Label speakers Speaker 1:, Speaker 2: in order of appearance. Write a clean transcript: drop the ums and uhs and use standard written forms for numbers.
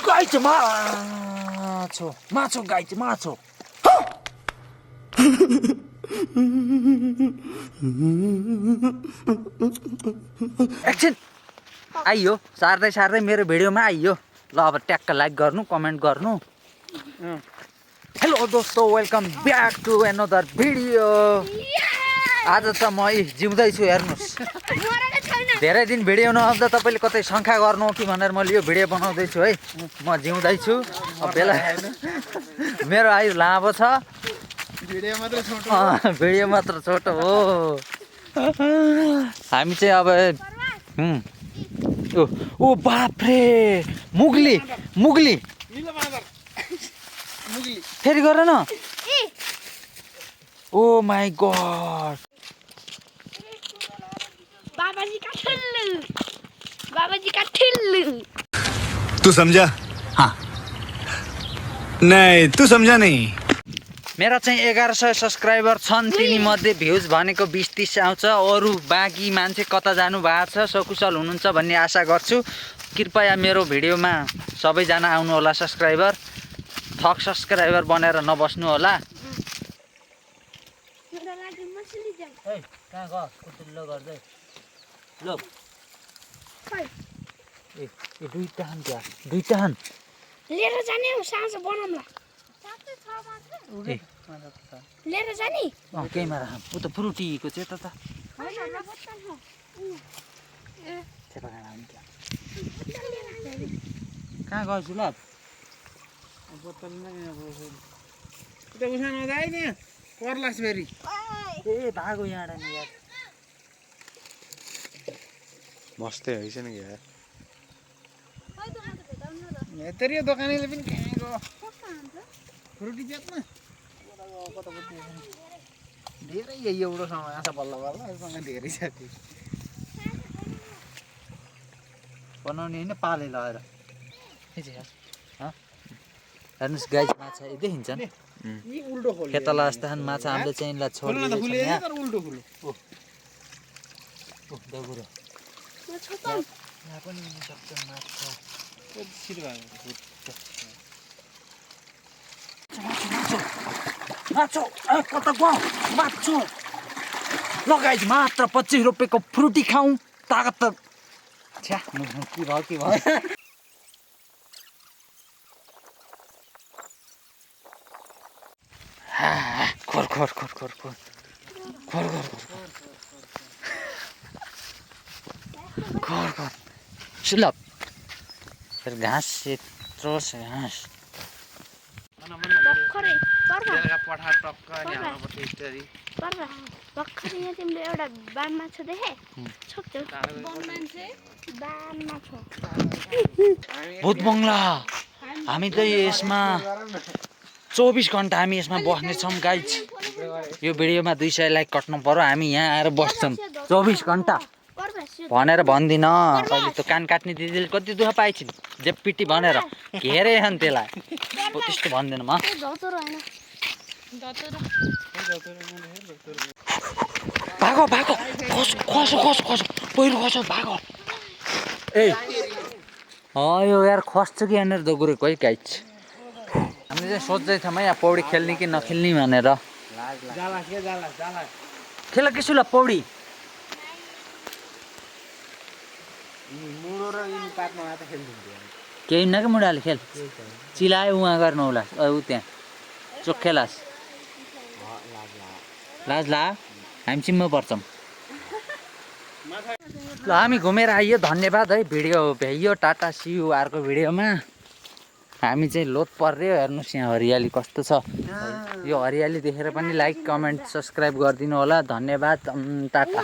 Speaker 1: गाईचे माछो माछो गाईचे माछो एकछिन आइयो सार्दै सार्दै मेरो भिडियोमा आइयो ल अब ट्याक्क लाइक गर्नु कमेन्ट गर्नु हेलो दोस्तों welcome back to another video आज त म जिउँदैछु हेर्नुहोस् धेरै दिन भिडियो नआउँदा तपाईँले कतै शङ्का गर्नु कि भनेर मैले यो भिडियो बनाउँदैछु है म जिउँदैछु अब बेला मेरो आयु लामो छ भिडियो मात्र छोटो हो हामी चाहिँ अब ओ बाफ्रे मुगली मुगली फेरि गर न ओ माई गॉड
Speaker 2: बाबाजी का ठिल्लू
Speaker 3: तू समझा
Speaker 1: हाँ
Speaker 3: नहीं तू समझा नहीं
Speaker 1: मेरा चाहिँ 1100 सब्सक्राइबर छन् तिनी मध्ये भ्युज भनेको 20-30 आउँछ अरू बाँकी मान्छे कता जानु भएको छ सकुशल हुनुहुन्छ भन्ने आशा गर्छु कृपया मेरो भिडियोमा सबैजना आउनु होला सब्सक्राइबर थक सब्सक्राइबर बनेर नबस्नु होला कहाँ गयो कुटिल्लो गर्दै ल ए दुईटा हान त्यहाँ दुईटा हान
Speaker 2: लिएर जाने हो साँझ बनाउँला लिएर जाने
Speaker 1: केहीमा राख उ त फ्रुटीको चाहिँ त कहाँ गयो सुलभ ए भागो यहाँ नि यार
Speaker 3: मस्तै है छैन कि यार
Speaker 4: यतरी दोकानेले पनि कहाँ गयो फ्रुटी बेच्न धेरै एउटोसँग आशा बल्ल बल्ल यससँग धेरै साथी
Speaker 1: बनाउने होइन पाले लगाएर हेर्नुहोस् गाई माछा देखिन्छन्
Speaker 4: यी उल्टो खोल्यो
Speaker 1: खेतला जस्ता माछा हामीले चाहिँ यिनलाई छोडिदिएको
Speaker 4: खुले तर उल्टो खुलो
Speaker 1: दगुरो यहाँ पनि हुनसक्छ माछा माछो कता गयो माछो लगाइ मात्र 25 रुपियाँको फ्रुटी खाउँ तागत त छ्या के भयो खोर खोर खोर खोर खोर खोर खोर खोर खोर सुलभ घाँस यत्रो छ घाँस
Speaker 2: भर्खरै
Speaker 4: पठा टक्क नि हाल्नुपर्छ इत्यादि
Speaker 2: भर्खरै यहाँ तिमीले एउटा बाम माछा देखे छोप्छौ बाम माछा
Speaker 1: भूत बङ्गला हामी त यसमा 24 घन्टा हामी यसमा बस्ने छौँ गाइज यो भिडियोमा 200 लाइक कट्नु पर्यो हामी यहाँ आएर बस्छौँ 24 घन्टा भनेर भन्दिन अहिले त कान काट्ने दिदीले कति दुःख पाइछिन् जेपिटी भनेर घेरे छन् त्यसलाई त्यस्तो भन्दैन म भागो भागो खसो खसो खसो पहिरो खसो भागो ए यो यार खस्छ कि यहाँनिर दगुरेको है गाइज हामीले चाहिँ सोच्दै थियौँ यहाँ पौडी खेल्ने कि नखेल्ने भनेर खेल के सुल पौडी केही न कि मुढाले खेल चिलायो उहाँ गर्नु होला ऊ त्यहाँ चोखेलास लाज ला हामी चिम्म पर्छौँ ल हामी घुमेर आइयो धन्यवाद है भिडियो भ्याइयो टाटा सियु अर्को भिडियोमा हामी चाहिँ लोत पर्यो हेर्नुहोस् यहाँ हरियाली कस्तो छ यो हरियाली देखेर पनि लाइक कमेन्ट सब्सक्राइब गरिदिनु होला धन्यवाद टाटा